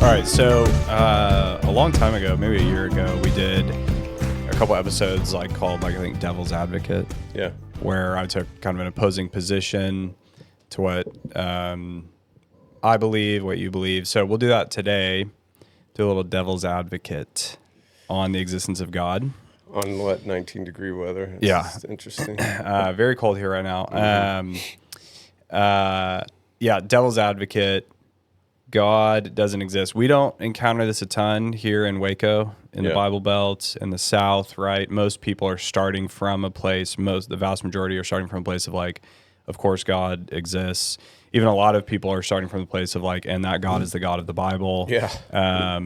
All right, so a long time ago, maybe a year ago, we did a couple episodes called I think Devil's Advocate. Yeah. Where I took kind of an opposing position to what I believe, what you believe. So we'll do that today. Do a little Devil's Advocate on the existence of God. On what, 19-degree weather? It's interesting. Very cold here right now. Devil's Advocate. God doesn't exist. We don't encounter this a ton here in Waco, in the Bible Belt, in the South, right? Most people are starting from a place, the vast majority are starting from a place of of course God exists. Even a lot of people are starting from the place of and that God is the God of the Bible. Yeah.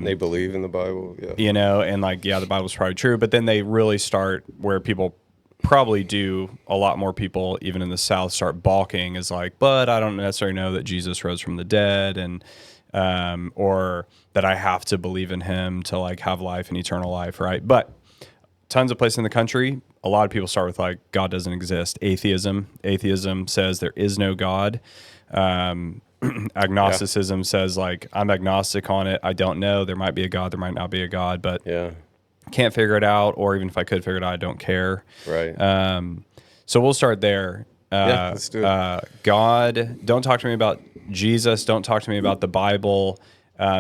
They believe in the Bible. Yeah. And the Bible's probably true. But then they really start where people probably do, a lot more people, even in the South, start balking is but I don't necessarily know that Jesus rose from the dead and or that I have to believe in him to have life and eternal life, right? But tons of places in the country, a lot of people start with God doesn't exist. Atheism says there is no God. Agnosticism says I'm agnostic on it. I don't know. There might be a God. There might not be a God, but can't figure it out. Or even if I could figure it out, I don't care. Right. So we'll start there. Let's do it. God, don't talk to me about Jesus. Don't talk to me about the Bible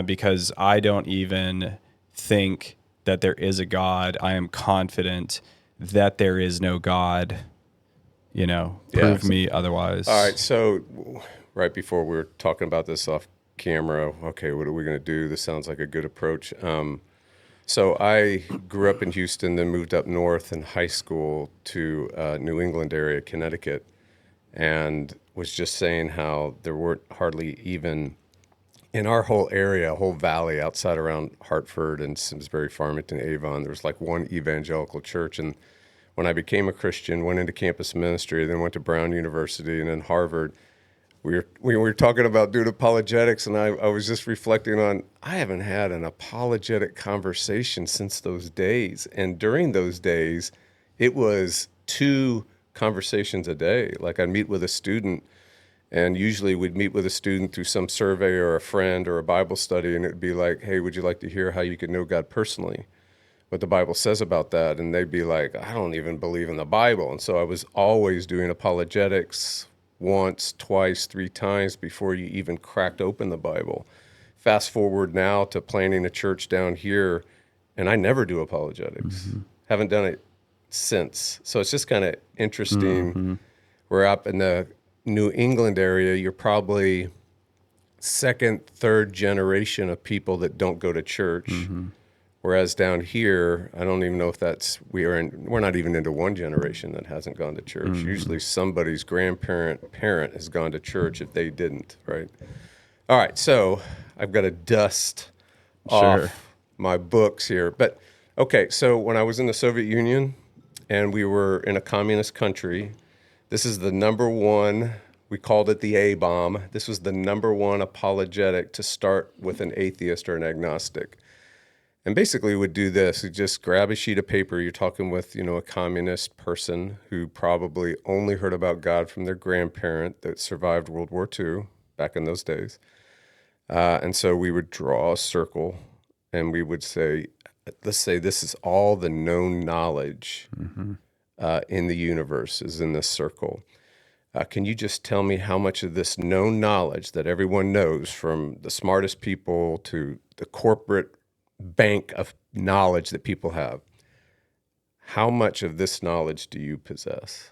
because I don't even think that there is a God. I am confident that there is no God. Prove me otherwise. All right. So right before we were talking about this off camera, okay, what are we going to do? This sounds like a good approach. So I grew up in Houston, then moved up north in high school to New England area, Connecticut, and was just saying how there weren't hardly even in our whole area, whole valley outside around Hartford and Simsbury, Farmington, Avon, there was one evangelical church. And when I became a Christian, went into campus ministry, then went to Brown University and then Harvard, we were talking about doing apologetics, and I was just reflecting on, I haven't had an apologetic conversation since those days. And during those days, it was 2 conversations a day. I'd meet with a student, and usually we'd meet with a student through some survey or a friend or a Bible study, and it'd be hey, would you like to hear how you could know God personally? What the Bible says about that? And they'd be I don't even believe in the Bible. And so I was always doing apologetics once, twice, 3 times before you even cracked open the Bible. Fast forward now to planning a church down here, and I never do apologetics. Mm-hmm. Haven't done it since. So it's just kind of interesting. Mm-hmm. We're up in the New England area. You're probably 2nd, 3rd generation of people that don't go to church. Mm-hmm. Whereas down here, I don't even know if we're not even into 1 generation that hasn't gone to church. Mm-hmm. Usually somebody's parent has gone to church if they didn't, right? All right, so I've got to dust off my books here. But, okay, so when I was in the Soviet Union and we were in a communist country, this is the number 1, we called it the A-bomb. This was the number 1 apologetic to start with an atheist or an agnostic. And basically would do this, we'd just grab a sheet of paper. You're talking with, a communist person who probably only heard about God from their grandparent that survived World War II back in those days. And so we would draw a circle and we would say, let's say this is all the known knowledge in the universe is in this circle. Can you just tell me how much of this known knowledge that everyone knows, from the smartest people to the corporate bank of knowledge that people have, how much of this knowledge do you possess?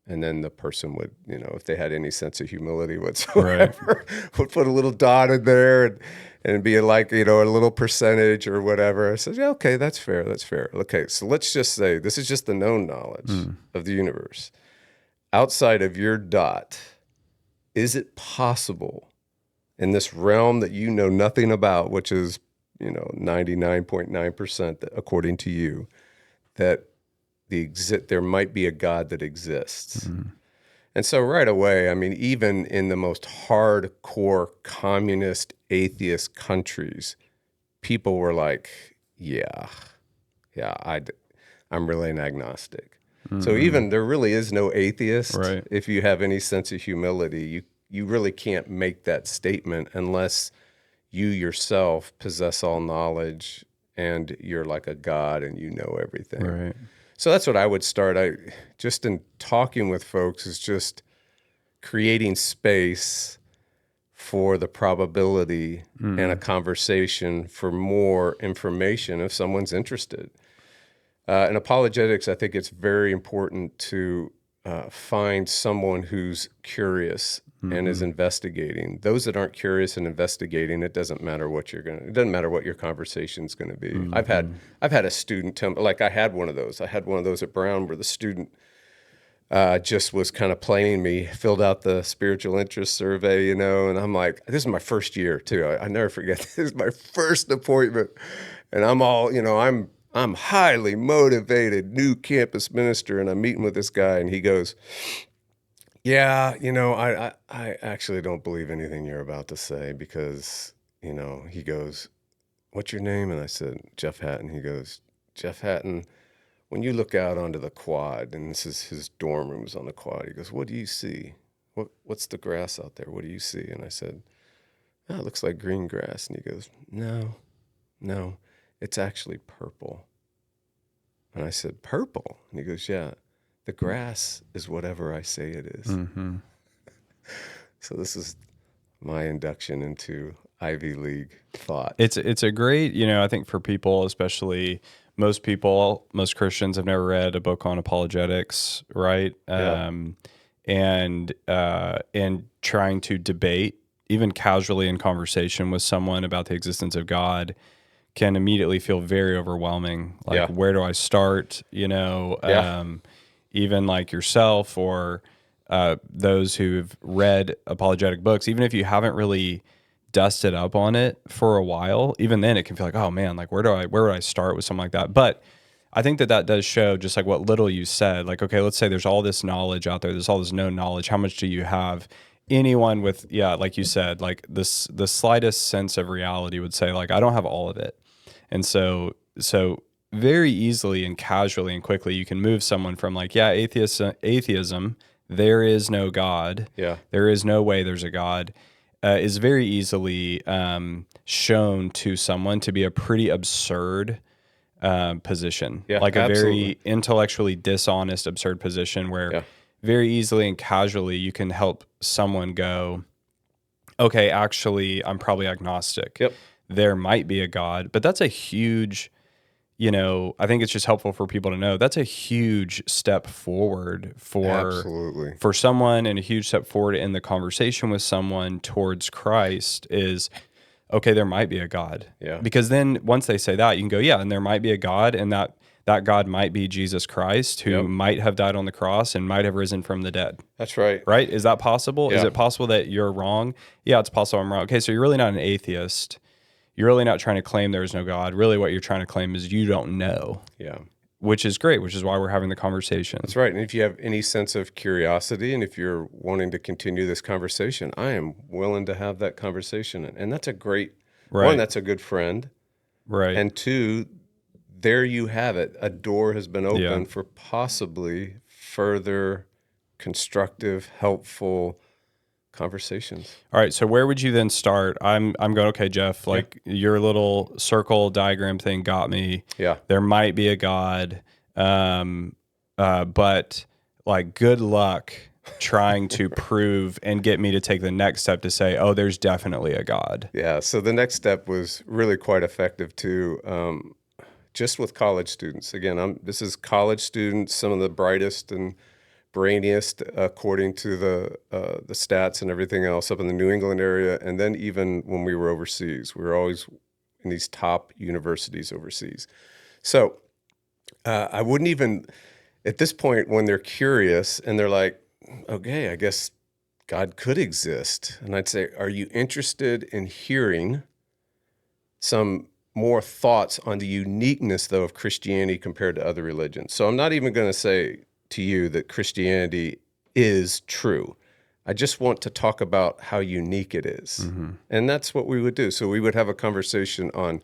And then the person would, if they had any sense of humility whatsoever, would put a little dot in there and be a little percentage or whatever. I said, yeah, okay, that's fair. Okay, so let's just say this is just the known knowledge of the universe. Outside of your dot, is it possible in this realm that you know nothing about, which is 99.9% according to you, that there might be a God that exists? Mm-hmm. And so right away, even in the most hardcore communist atheist countries, people were I'm really an agnostic. Mm-hmm. So even there really is no atheist. Right. If you have any sense of humility, you really can't make that statement unless you yourself possess all knowledge and you're like a God and you know everything. Right. So that's what I would start. Just in talking with folks is just creating space for the probability and a conversation for more information if someone's interested. In apologetics, I think it's very important to find someone who's curious and is investigating. Those that aren't curious and investigating, it doesn't matter what it doesn't matter what your conversation's going to be. I've had a student tell me, like I had one of those at Brown where the student just was kind of playing me, filled out the spiritual interest survey, and I'm like, this is my first year too. I never forget, this is my first appointment. And I'm all, I'm highly motivated new campus minister, and I'm meeting with this guy, and he goes, yeah, I actually don't believe anything you're about to say because, he goes, what's your name? And I said, Jeff Hatton. He goes, Jeff Hatton, when you look out onto the quad, and this is his dorm room was on the quad, he goes, what do you see? What's the grass out there? What do you see? And I said, oh, it looks like green grass. And he goes, no, it's actually purple. And I said, purple? And he goes, yeah, the grass is whatever I say it is. Mm-hmm. So this is my induction into Ivy League thought. It's a great, I think for people, especially most Christians have never read a book on apologetics, right? Yeah. And trying to debate, even casually in conversation with someone about the existence of God can immediately feel very overwhelming. Like, where do I start? Even like yourself or those who've read apologetic books, even if you haven't really dusted up on it for a while, even then it can feel like, oh man, like where would I start with something like that? But I think that does show just like what little you said. Like, okay, let's say there's all this knowledge out there. There's all this known knowledge. How much do you have? Anyone with, like you said, like the slightest sense of reality would say, like, I don't have all of it. And so very easily and casually and quickly, you can move someone from like, atheism, there is no God. Yeah. There is no way there's a God, is very easily shown to someone to be a pretty absurd position. Yeah, like a absolutely. very intellectually dishonest, absurd position where very easily and casually you can help someone go, okay, actually, I'm probably agnostic. Yep. There might be a God, but that's a huge, I think it's just helpful for people to know that's a huge step forward for someone, and a huge step forward in the conversation with someone towards Christ is, okay, there might be a God. Yeah. Because then once they say that, you can go, yeah, and there might be a God, and that God might be Jesus Christ, who might have died on the cross and might have risen from the dead. That's right. Right? Is that possible? Yeah. Is it possible that you're wrong? Yeah, it's possible I'm wrong. Okay, so you're really not an atheist. You're really not trying to claim there is no God. Really what you're trying to claim is you don't know. Yeah. Which is great, which is why we're having the conversation. That's right. And if you have any sense of curiosity and if you're wanting to continue this conversation, I am willing to have that conversation. And that's a great, one, that's a good friend. Right. And two, there you have it. A door has been opened for possibly further constructive, helpful conversations. All right. So where would you then start? I'm going, okay, Jeff, like your little circle diagram thing got me. Yeah. There might be a God. But like, good luck trying to prove and get me to take the next step to say, oh, there's definitely a God. Yeah. So the next step was really quite effective too. Just with college students. Again, this is college students, some of the brightest and brainiest, according to the stats and everything else, up in the New England area. And then even when we were overseas, we were always in these top universities overseas. So I wouldn't even, at this point, when they're curious and they're like, okay, I guess God could exist. And I'd say, are you interested in hearing some more thoughts on the uniqueness, though, of Christianity compared to other religions? So I'm not even going to say to you that Christianity is true. I just want to talk about how unique it is. Mm-hmm. And that's what we would do. So we would have a conversation on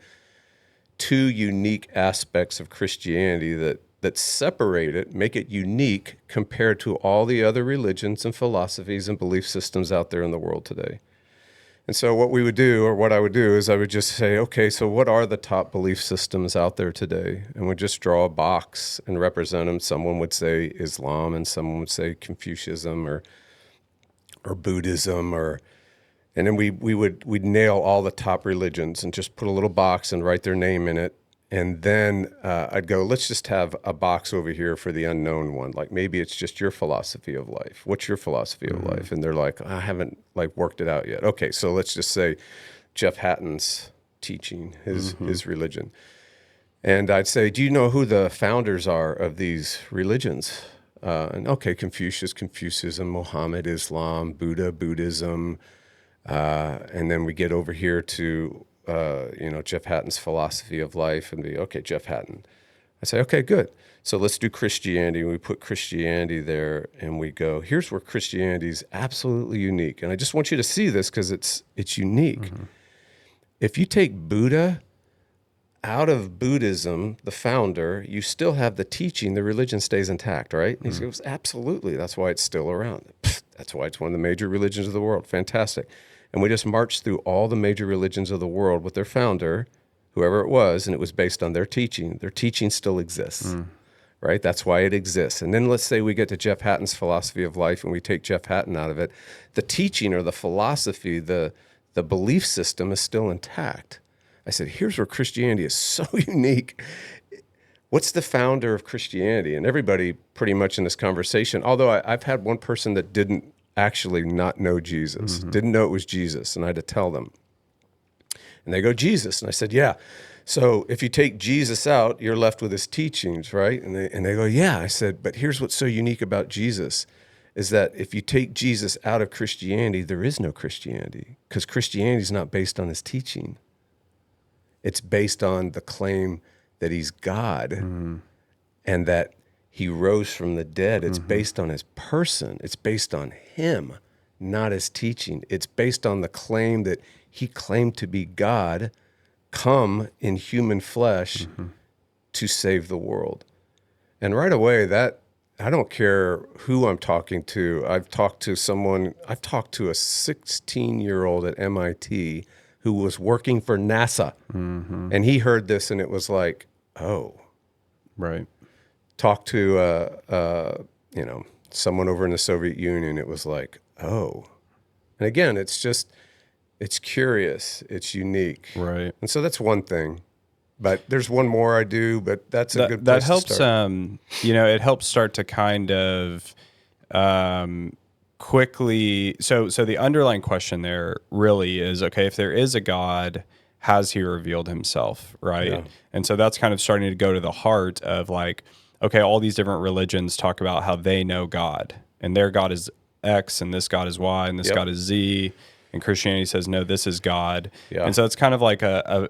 two unique aspects of Christianity that separate it, make it unique compared to all the other religions and philosophies and belief systems out there in the world today. And so what we would do, or what I would do, is I would just say, okay, so what are the top belief systems out there today? And we'd just draw a box and represent them. Someone would say Islam, and someone would say Confucianism or Buddhism, and then we'd nail all the top religions and just put a little box and write their name in it. And then I'd go, let's just have a box over here for the unknown one. Like maybe it's just your philosophy of life. What's your philosophy of life? And they're like, I haven't like worked it out yet. Okay, so let's just say Jeff Hatton's teaching, his religion. And I'd say, do you know who the founders are of these religions? And okay, Confucius, Confucianism, Muhammad, Islam, Buddha, Buddhism. And then we get over here to Jeff Hatton's philosophy of life and be, okay, Jeff Hatton. I say, okay, good. So let's do Christianity. We put Christianity there and we go, here's where Christianity is absolutely unique. And I just want you to see this because it's unique. If you take Buddha out of Buddhism, the founder, you still have the teaching, the religion stays intact, right? And he goes, absolutely. That's why it's still around. That's why it's one of the major religions of the world. Fantastic. And we just marched through all the major religions of the world with their founder, whoever it was, and it was based on their teaching. Their teaching still exists, right? That's why it exists. And then let's say we get to Jeff Hatton's philosophy of life and we take Jeff Hatton out of it. The teaching or the philosophy, the belief system is still intact. I said, here's where Christianity is so unique. What's the founder of Christianity? And everybody pretty much in this conversation, although I've had one person that didn't actually not know Jesus, didn't know it was Jesus, and I had to tell them. And they go, Jesus. And I said, yeah. So if you take Jesus out, you're left with his teachings, right? And they go, yeah. I said, but here's what's so unique about Jesus is that if you take Jesus out of Christianity, there is no Christianity because Christianity is not based on his teaching. It's based on the claim that he's God and that he rose from the dead. It's based on his person. It's based on him, not his teaching. It's based on the claim that he claimed to be God, come in human flesh to save the world. And right away, that I don't care who I'm talking to. I've talked to a 16-year-old at MIT who was working for NASA. And he heard this and it was like, oh. Right. Talk to someone over in the Soviet Union, it was like, oh. And again, it's curious, it's unique. Right. And so that's one thing. But there's one more I do, but that's a good place that helps, to start. It helps start to kind of quickly. So the underlying question there really is, okay, if there is a God, has he revealed himself, right? Yeah. And so that's kind of starting to go to the heart of like, okay, all these different religions talk about how they know God, and their God is X, and this God is Y, and this God is Z, and Christianity says, no, this is God. Yeah. And so it's kind of like a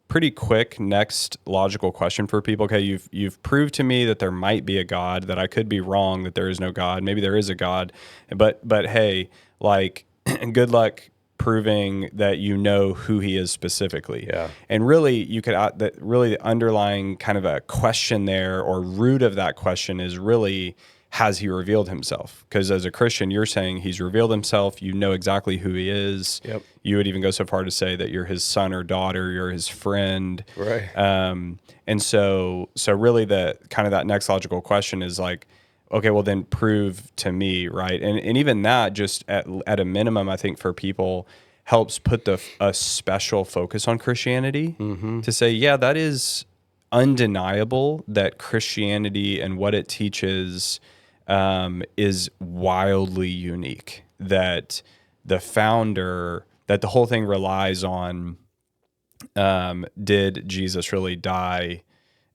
pretty quick next logical question for people. Okay, you've proved to me that there might be a God, that I could be wrong, that there is no God. Maybe there is a God, but hey, like, good luck proving that you know who he is specifically. Yeah. And really, you could really the underlying kind of a question there, or root of that question, is really, has he revealed himself? Because as a Christian, you're saying he's revealed himself. You know exactly who he is. Yep. You would even go so far to say that you're his son or daughter, you're his friend. Right. And so really the kind of that next logical question is like, okay, well then prove to me, right? And even that, just at a minimum, I think for people helps put a special focus on Christianity to say, yeah, that is undeniable that Christianity and what it teaches is wildly unique. That the founder, that the whole thing relies on, did Jesus really die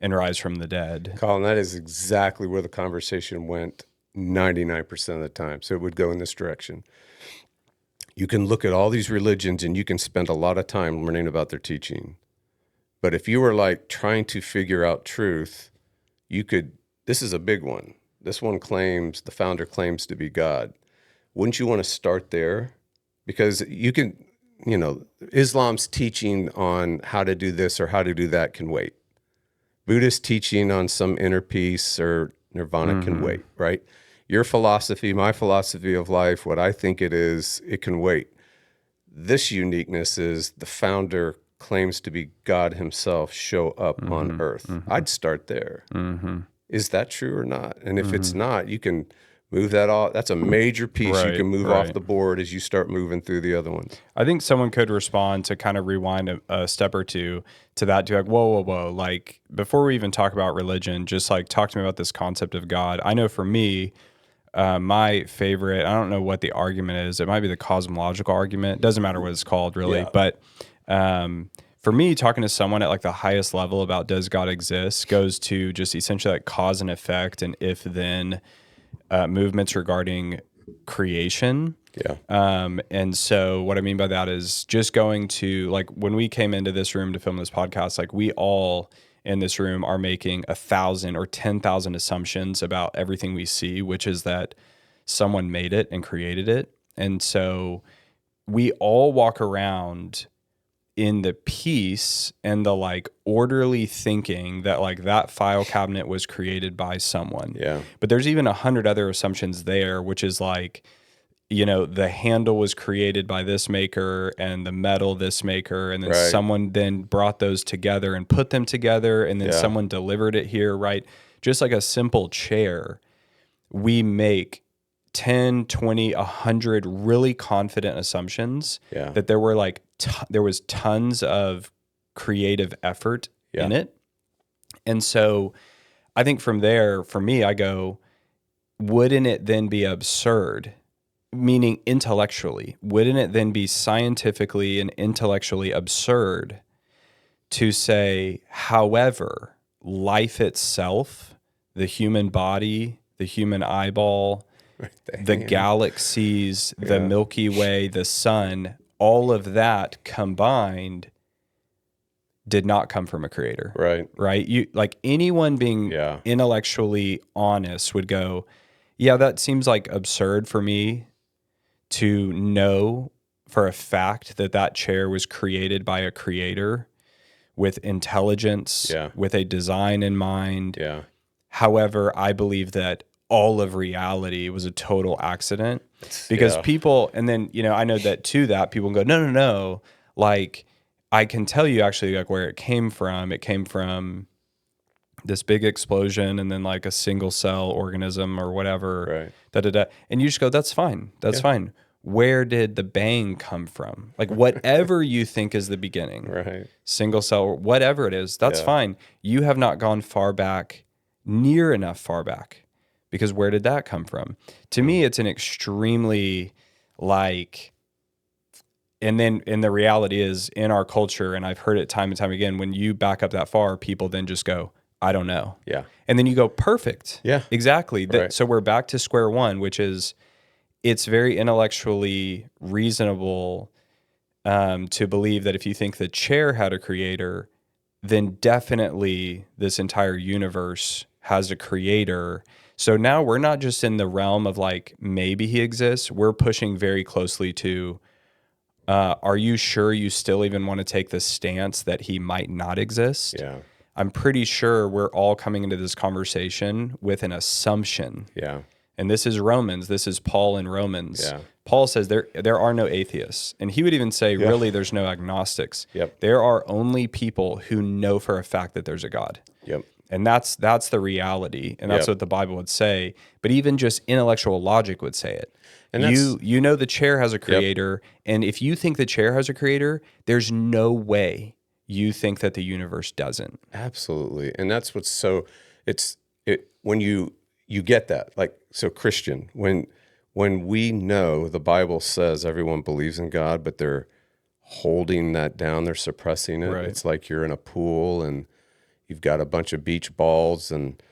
and rise from the dead? Colin, that is exactly where the conversation went 99% of the time. So it would go in this direction. You can look at all these religions and you can spend a lot of time learning about their teaching. But if you were like trying to figure out truth, this is a big one. This one the founder claims to be God. Wouldn't you want to start there? Because you can, Islam's teaching on how to do this or how to do that can wait. Buddhist teaching on some inner peace or nirvana can wait, right? Your philosophy, my philosophy of life, what I think it is, it can wait. This uniqueness is the founder claims to be God himself show up on earth. I'd start there. Is that true or not? And if it's not, you can move that off. That's a major piece you can move off the board as you start moving through the other ones. I think someone could respond to kind of rewind a step or two to that, to like, whoa. Like, before we even talk about religion, just like talk to me about this concept of God. I know for me, my favorite, I don't know what the argument is. It might be the cosmological argument. Doesn't matter what it's called, really. Yeah. But for me, talking to someone at like the highest level about does God exist goes to just essentially like cause and effect and if then movements regarding creation. Yeah. And so what I mean by that is just going to, like, when we came into this room to film this podcast, like, we all in this room are making 1,000 or 10,000 assumptions about everything we see, which is that someone made it and created it. And so we all walk around in the peace and the like orderly thinking that like that file cabinet was created by someone. Yeah. But there's even 100 other assumptions there, which is like, you know, the handle was created by this maker and the metal this maker, and then someone then brought those together and put them together, and then someone delivered it here, right? Just like a simple chair, we make 10, 20, 100 really confident assumptions that there were like there was tons of creative effort in it. And so I think from there, for me, I go, wouldn't it then be absurd? Meaning intellectually, wouldn't it then be scientifically and intellectually absurd to say, however, life itself, the human body, the human eyeball, the galaxies, the Milky Way, the sun, all of that combined did not come from a creator. Right? You, like, anyone being intellectually honest would go, yeah, that seems like absurd for me to know for a fact that that chair was created by a creator with intelligence, with a design in mind. However, I believe that all of reality was a total accident because people, and then, you know, I know that to that people go, no. Like, I can tell you actually like where it came from. It came from this big explosion and then like a single cell organism or whatever. And you just go, that's fine. That's fine. Where did the bang come from? Like, whatever you think is the beginning, single cell, whatever it is, that's fine. You have not gone far back, near enough far back, because where did that come from? To me, it's an extremely like, and the reality is in our culture, and I've heard it time and time again, when you back up that far, people then just go, I don't know. And then you go, perfect. Exactly. So we're back to square one, which is, it's very intellectually reasonable to believe that if you think the chair had a creator, then definitely this entire universe has a creator. So now we're not just in the realm of like, maybe he exists. We're pushing very closely to, are you sure you still even want to take the stance that he might not exist? I'm pretty sure we're all coming into this conversation with an assumption. And this is Romans. This is Paul in Romans. Paul says there are no atheists. And he would even say, really, there's no agnostics. There are only people who know for a fact that there's a God. And that's the reality. And that's what the Bible would say. But even just intellectual logic would say it. And you know the chair has a creator. And if you think the chair has a creator, there's no way you think that the universe doesn't. Absolutely. And that's what's so, when you get that, like, so Christian, when we know the Bible says everyone believes in God, but they're holding that down, they're suppressing it. It's like you're in a pool and you've got a bunch of beach balls, and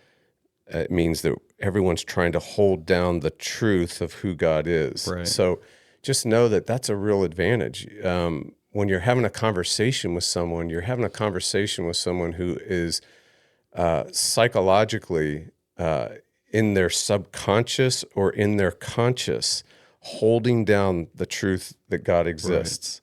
it means that everyone's trying to hold down the truth of who God is. So just know that that's a real advantage. When you're having a conversation with someone, you're having a conversation with someone who is psychologically in their subconscious or in their conscious, holding down the truth that God exists.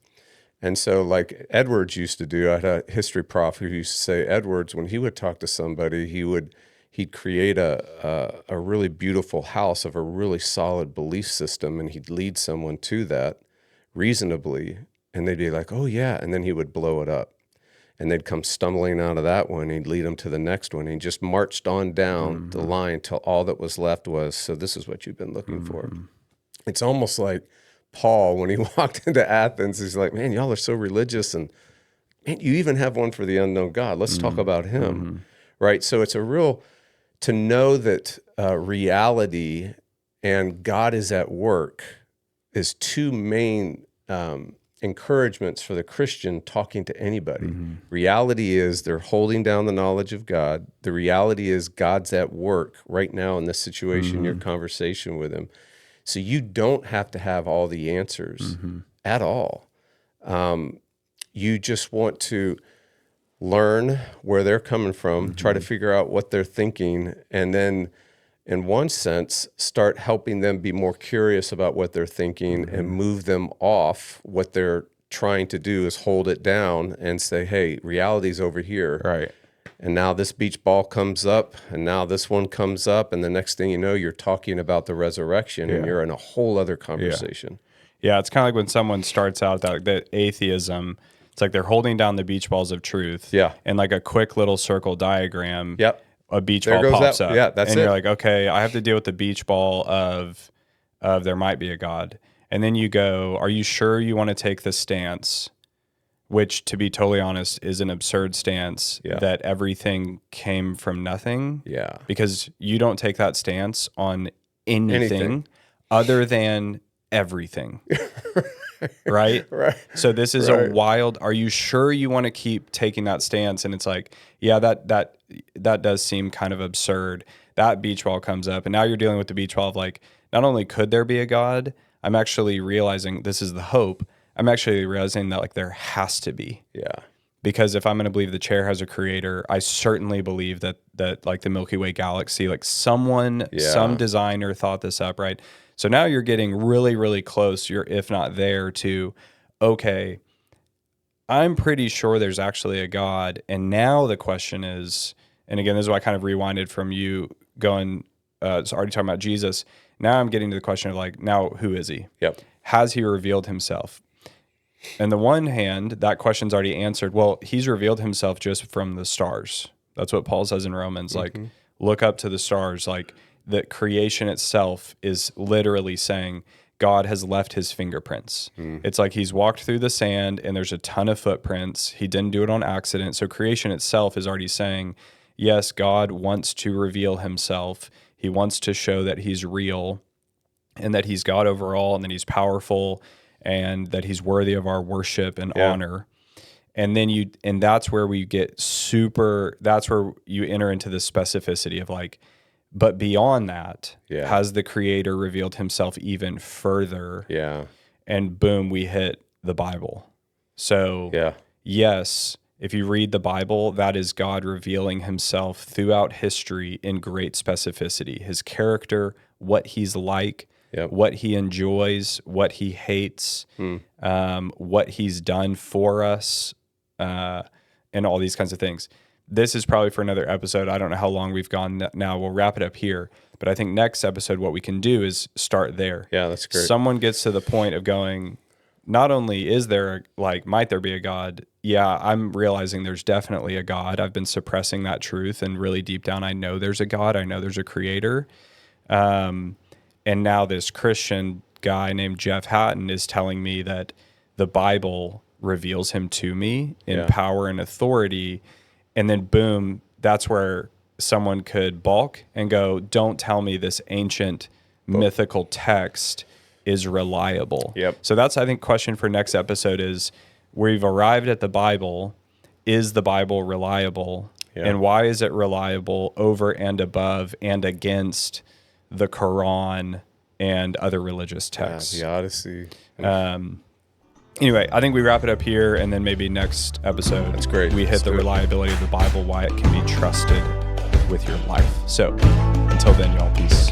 And so, like Edwards used to do, I had a history prof who used to say, Edwards, when he would talk to somebody, he'd create a really beautiful house of a really solid belief system, and he'd lead someone to that reasonably, and they'd be like, oh yeah, and then he would blow it up. And they'd come stumbling out of that one, and he'd lead them to the next one. And he just marched on down the line till all that was left was, so this is what you've been looking for. It's almost like Paul, when he walked into Athens, he's like, man, y'all are so religious, and man, you even have one for the unknown God. Let's talk about him, right? So it's a real, to know that reality and God is at work is two main encouragements for the Christian talking to anybody. Reality is they're holding down the knowledge of God. The reality is God's at work right now in this situation, your conversation with him. So you don't have to have all the answers at all. You just want to learn where they're coming from, try to figure out what they're thinking, and then in one sense, start helping them be more curious about what they're thinking and move them off what they're trying to do is hold it down and say, hey, reality's over here. Right. And now this beach ball comes up, and now this one comes up, and the next thing you know, you're talking about the resurrection, and you're in a whole other conversation. Yeah, it's kind of like when someone starts out that atheism, it's like they're holding down the beach balls of truth. Yeah. And like a quick little circle diagram. Yep. A beach There ball goes pops that. up. Yeah, that's and it. you're like, okay, I have to deal with the beach ball of there might be a God. And then you go, are you sure you want to take the stance, which to be totally honest is an absurd stance, that everything came from nothing? Yeah. Because you don't take that stance on anything. Other than everything. Right? Right. So this is a wild, are you sure you want to keep taking that stance? And it's like, yeah, that does seem kind of absurd. That beach ball comes up, and now you're dealing with the beach ball of like, not only could there be a God, I'm actually realizing this is the hope. I'm actually realizing that like there has to be. Yeah. Because if I'm going to believe the chair has a creator, I certainly believe that like the Milky Way galaxy, like some designer thought this up, right? So now you're getting really, really close. You're, if not there, to, okay, I'm pretty sure there's actually a God. And now the question is, and again, this is why I kind of rewinded from you going, it's already talking about Jesus. Now I'm getting to the question of like, now who is he? Yep. Has he revealed himself? On the one hand, that question's already answered. Well, he's revealed himself just from the stars. That's what Paul says in Romans. Like, look up to the stars. Like, that creation itself is literally saying God has left his fingerprints. It's like he's walked through the sand and there's a ton of footprints. He didn't do it on accident. So creation itself is already saying, yes, God wants to reveal himself. He wants to show that he's real and that he's God over all and that he's powerful and that he's worthy of our worship and honor. And then that's where we get that's where you enter into the specificity of like, but beyond that, has the creator revealed himself even further? Yeah. And boom, we hit the Bible. So yes, if you read the Bible, that is God revealing himself throughout history in great specificity. His character, what he's like, what he enjoys, what he hates, what he's done for us, and all these kinds of things. This is probably for another episode. I don't know how long we've gone now. We'll wrap it up here. But I think next episode, what we can do is start there. Yeah, that's great. Someone gets to the point of going, not only is there, like, might there be a God? Yeah, I'm realizing there's definitely a God. I've been suppressing that truth. And really deep down, I know there's a God. I know there's a creator. And now this Christian guy named Jeff Hatton is telling me that the Bible reveals him to me in power and authority. And then boom, that's where someone could balk and go, don't tell me this ancient mythical text is reliable. So that's, I think, question for next episode is, we've arrived at the Bible. Is the Bible reliable? And why is it reliable over and above and against the Quran and other religious texts? The Odyssey. Anyway, I think we wrap it up here, and then maybe next episode, that's great. We hit the reliability of the Bible, why it can be trusted with your life. So until then, y'all, peace.